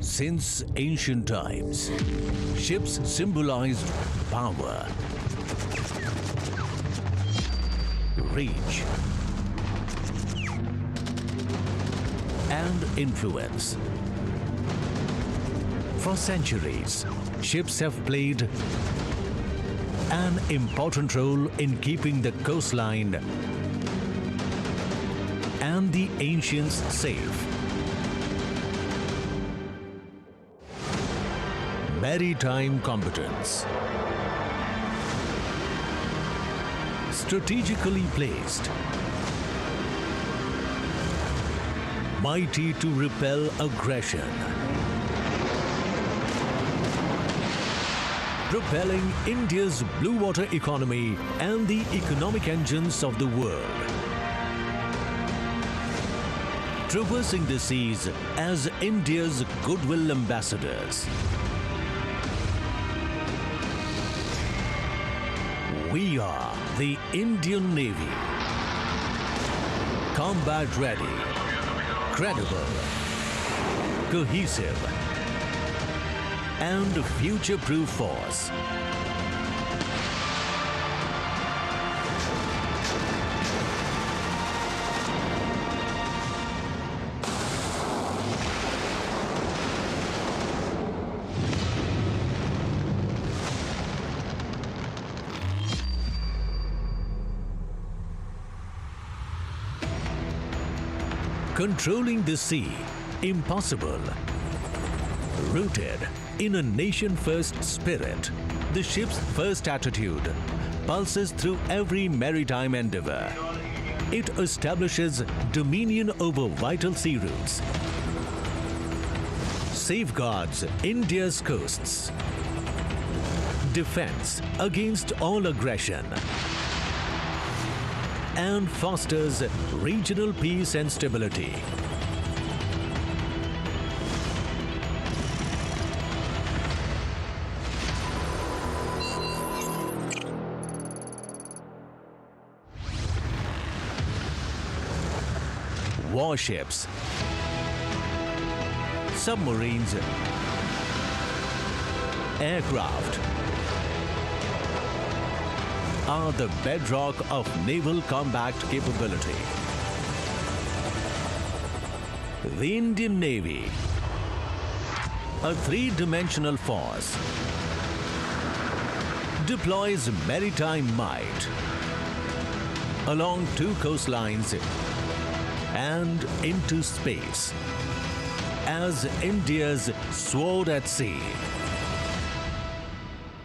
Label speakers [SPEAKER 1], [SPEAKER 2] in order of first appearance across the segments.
[SPEAKER 1] Since ancient times, ships symbolized power, reach, and influence. For centuries, ships have played an important role in keeping the coastline and the ancients safe. Maritime competence. Strategically placed, mighty to repel aggression, propelling India's blue water economy and the economic engines of the world. Traversing the seas as India's goodwill ambassadors. We are the Indian Navy. Combat ready, credible, cohesive, and future-proof force. Controlling the sea, impossible. Rooted in a nation-first spirit, the ship's first attitude pulses through every maritime endeavor. It establishes dominion over vital sea routes, safeguards India's coasts, defense against all aggression, and fosters regional peace and stability. Warships, submarines, aircraft are the bedrock of naval combat capability. The Indian Navy, a three-dimensional force, deploys maritime might along two coastlines and into space as India's sword at sea.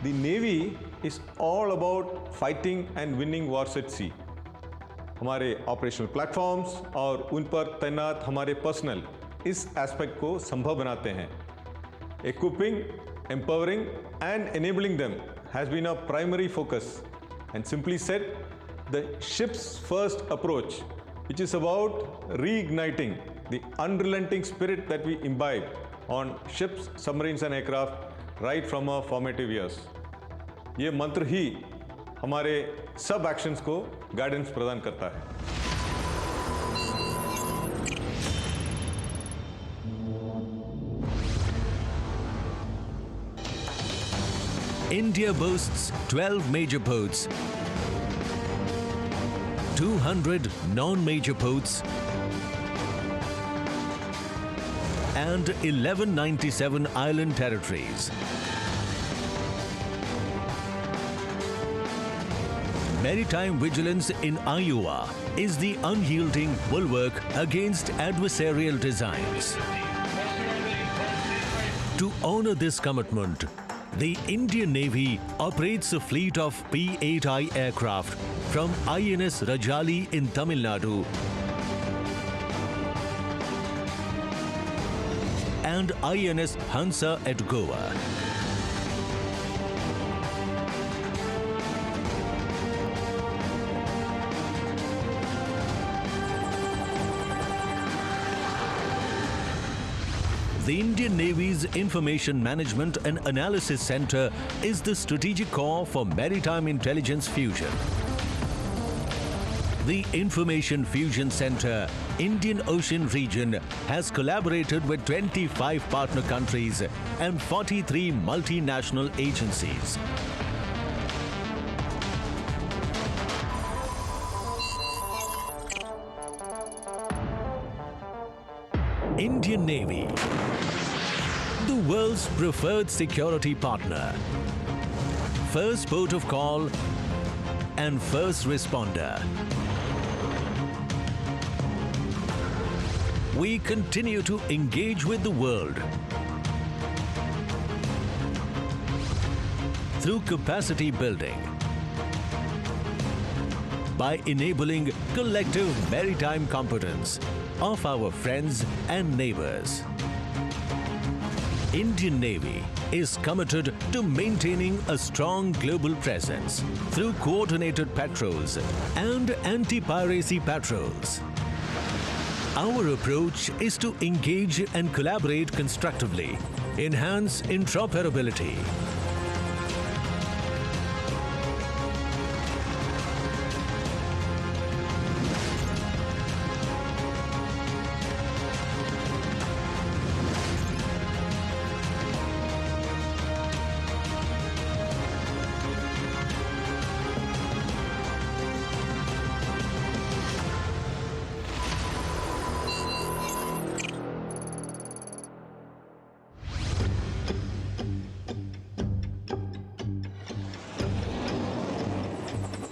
[SPEAKER 2] The Navy is all about fighting and winning wars at sea. हमारे operational platforms और उन पर तैनात हमारे personal इस aspect को संभव बनाते हैं. Equipping, empowering and enabling them has been our primary focus, and simply said, the ship's first approach, which is about reigniting the unrelenting spirit that we imbibe on ships, submarines and aircraft right from our formative years. ये मंत्र ही हमारे सब actions को guidance प्रदान करता है.
[SPEAKER 1] India boasts 12 major ports, 200 non-major ports, and 1197 island territories. Maritime vigilance in Iowa is the unyielding bulwark against adversarial designs. To honor this commitment, the Indian Navy operates a fleet of P-8I aircraft from INS Rajali in Tamil Nadu and INS Hansa at Goa. The Indian Navy's Information Management and Analysis Center is the strategic core for maritime intelligence fusion. The Information Fusion Center, Indian Ocean region, has collaborated with 25 partner countries and 43 multinational agencies. Indian Navy, the world's preferred security partner, first port of call and first responder. We continue to engage with the world through capacity building by enabling collective maritime competence of our friends and neighbors. Indian Navy is committed to maintaining a strong global presence through coordinated patrols and anti-piracy patrols. Our approach is to engage and collaborate constructively, enhance interoperability,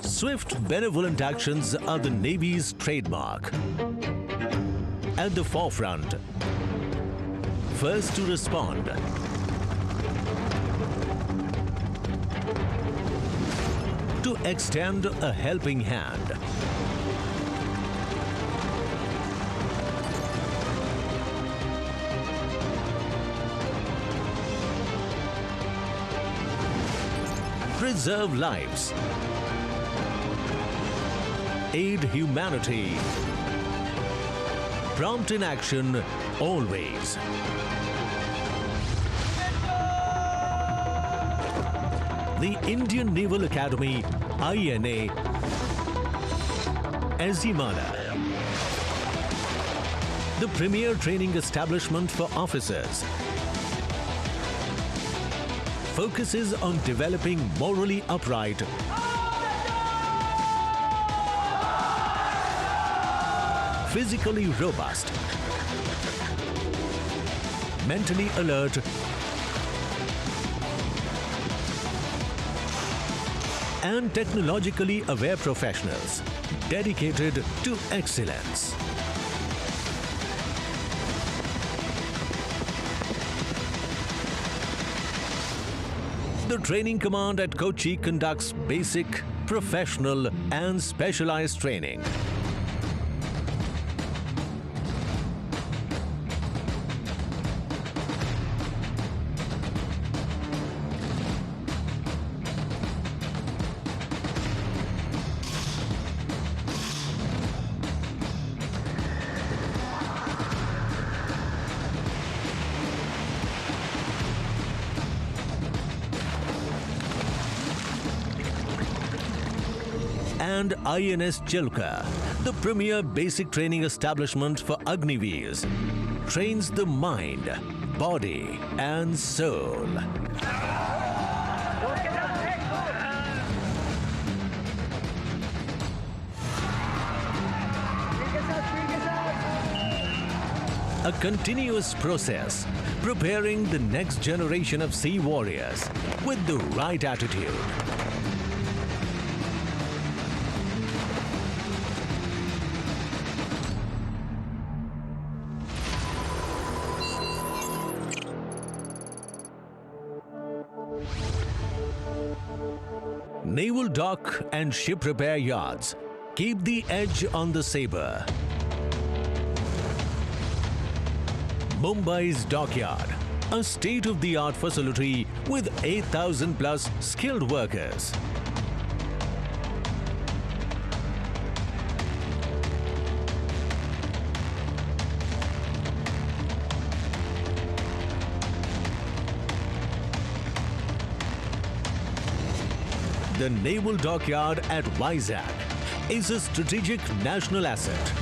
[SPEAKER 1] Swift, benevolent actions are the Navy's trademark. At the forefront, first to respond, to extend a helping hand, preserve lives, aid humanity, prompt in action always. The Indian Naval Academy, INA, Azimana, the premier training establishment for officers, focuses on developing morally upright, physically robust, mentally alert, and technologically aware professionals dedicated to excellence. The Training Command at Kochi conducts basic, professional, and specialized training. And INS Chilka, the premier basic training establishment for Agniveers, trains the mind, body, and soul. A continuous process, preparing the next generation of sea warriors with the right attitude. Naval dock and ship repair yards keep the edge on the saber. Mumbai's dockyard, a state-of-the-art facility with 8,000 plus skilled workers. The Naval Dockyard at Vizag, is a strategic national asset.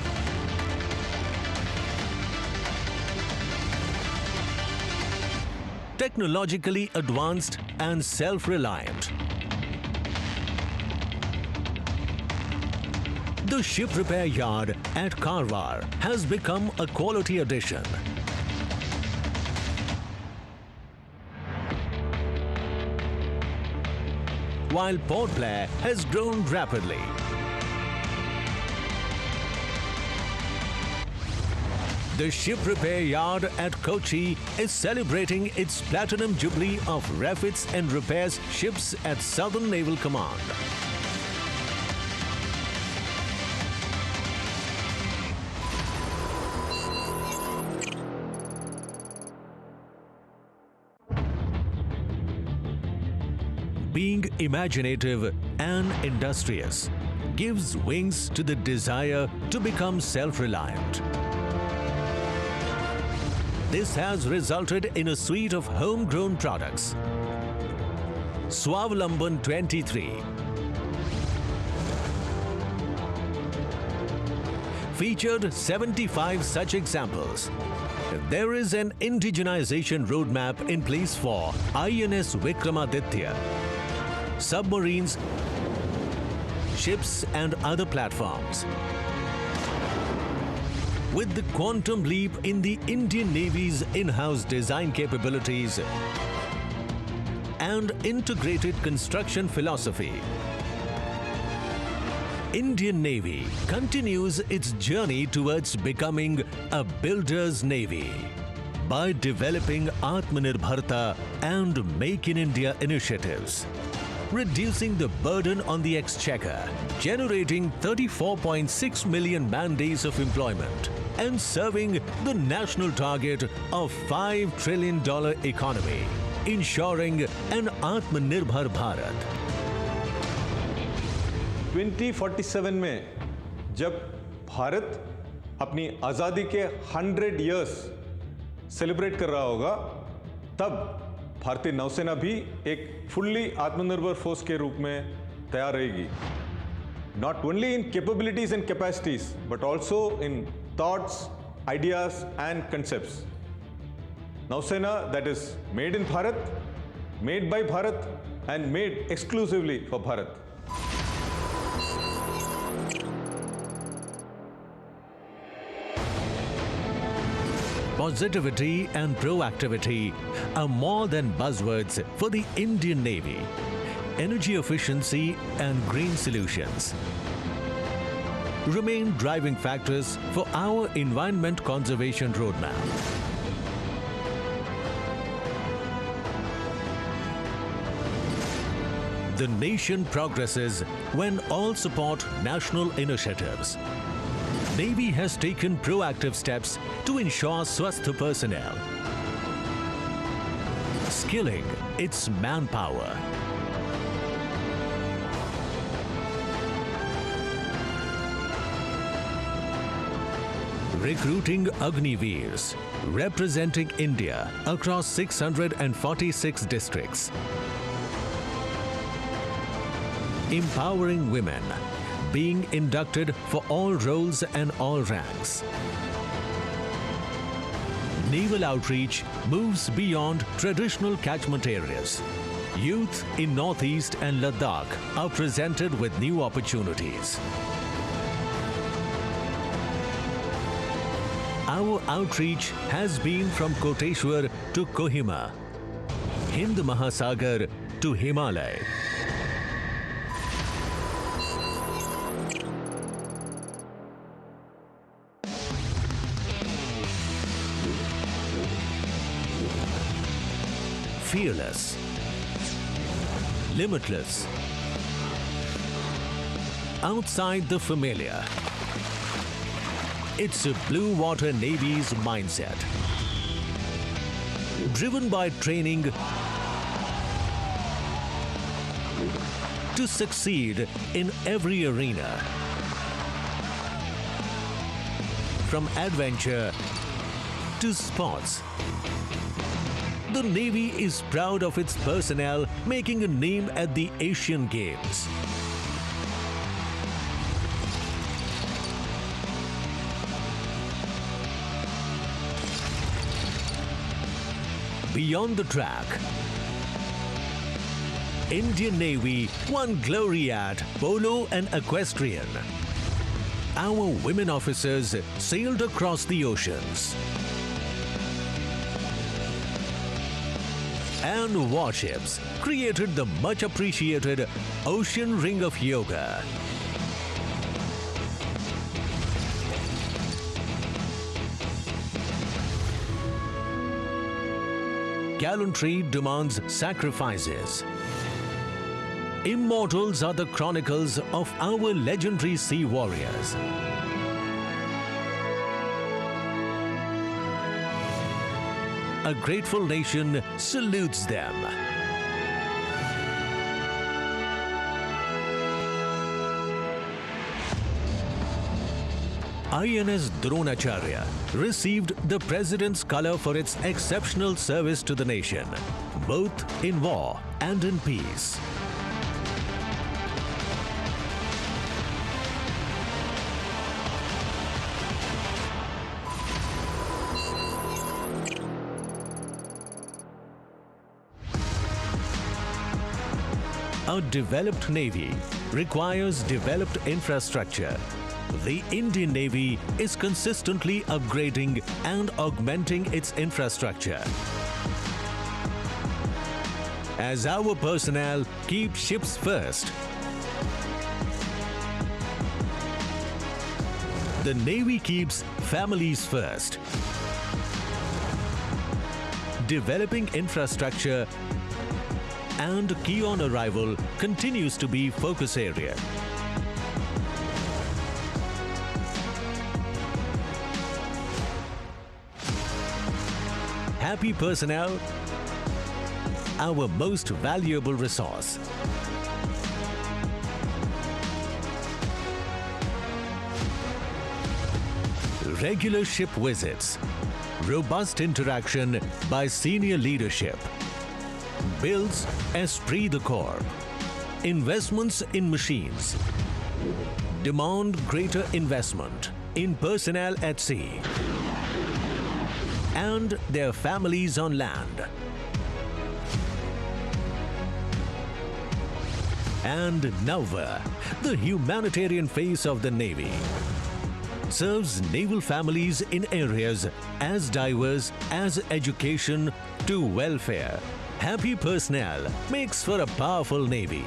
[SPEAKER 1] Technologically advanced and self-reliant. The ship repair yard at Karwar has become a quality addition. While Port Blair has grown rapidly. The ship repair yard at Kochi is celebrating its platinum jubilee of refits and repairs ships at Southern Naval Command. Being imaginative and industrious gives wings to the desire to become self-reliant. This has resulted in a suite of homegrown products. Swavalamban 23 featured 75 such examples. There is an indigenization roadmap in place for INS Vikramaditya, submarines, ships and other platforms. With the quantum leap in the Indian Navy's in-house design capabilities and integrated construction philosophy, Indian Navy continues its journey towards becoming a builder's navy by developing Atmanirbharta and Make in India initiatives, reducing the burden on the exchequer, generating 34.6 million man-days of employment, and serving the national target of $5 trillion economy, ensuring an Atmanirbhar Bharat.
[SPEAKER 2] 2047 में जब भारत अपनी आज़ादी के 100 years celebrate कर रहा होगा, तब भारतीय नौसेना भी एक फुल्ली आत्मनिर्भर फोर्स के रूप में तैयार रहेगी. Not only in capabilities and capacities, but also in thoughts, ideas and concepts. Nausena that is made in Bharat, made by Bharat and made exclusively for Bharat.
[SPEAKER 1] Positivity and proactivity are more than buzzwords for the Indian Navy. Energy efficiency and green solutions remain driving factors for our environment conservation roadmap. The nation progresses when all support national initiatives. Navy has taken proactive steps to ensure Swasth personnel, skilling its manpower, recruiting Agniveers, representing India across 646 districts, empowering women, being inducted for all roles and all ranks. Naval outreach moves beyond traditional catchment areas. Youth in Northeast and Ladakh are presented with new opportunities. Our outreach has been from Koteshwar to Kohima, Hind Mahasagar to Himalaya. Fearless, limitless, outside the familiar. It's a Blue Water Navy's mindset. Driven by training to succeed in every arena. From adventure to sports. The Navy is proud of its personnel making a name at the Asian Games. beyond the track. Indian Navy won glory at polo and equestrian. Our women officers sailed across the oceans. And warships created the much appreciated Ocean Ring of Yoga. Gallantry demands sacrifices. Immortals are the chronicles of our legendary sea warriors. A grateful nation salutes them. INS Dronacharya received the President's Colour for its exceptional service to the nation, both in war and in peace. A developed Navy requires developed infrastructure. The Indian Navy is consistently upgrading and augmenting its infrastructure. As our personnel keep ships first, the Navy keeps families first. Developing infrastructure and key on arrival continues to be focus area. Happy personnel, our most valuable resource. Regular ship visits, robust interaction by senior leadership, builds esprit de corps. Investments in machines demand greater investment in personnel at sea and their families on land. And Nauva, the humanitarian face of the Navy, serves naval families in areas as diverse as education to welfare. Happy personnel makes for a powerful Navy.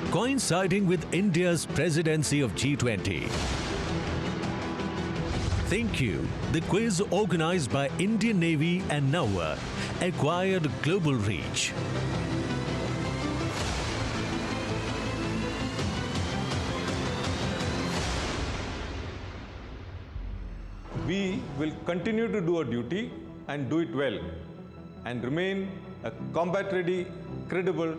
[SPEAKER 1] Coinciding with India's presidency of G20, Thank You, the quiz organized by Indian Navy and Nauva, acquired global reach.
[SPEAKER 2] We will continue to do our duty and do it well and remain a combat-ready, credible,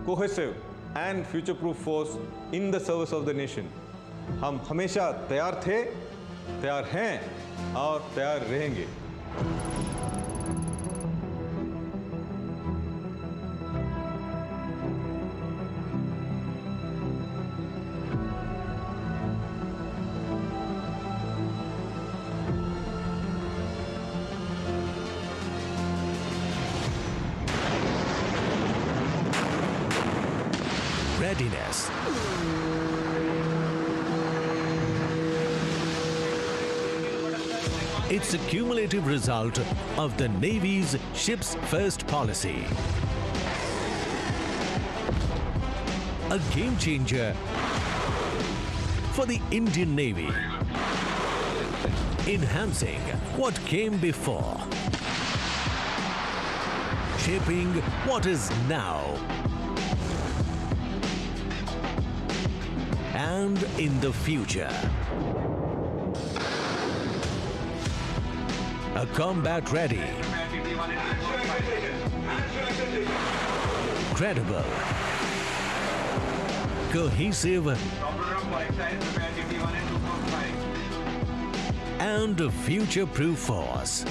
[SPEAKER 2] cohesive and future-proof force in the service of the nation. हम हमेशा तैयार थे, तैयार हैं और तैयार रहेंगे.
[SPEAKER 1] Readiness. It's a cumulative result of the Navy's Ships First policy. A game changer for the Indian Navy, enhancing what came before, shaping what is now, and in the future. A combat ready, credible, cohesive, and a future-proof force.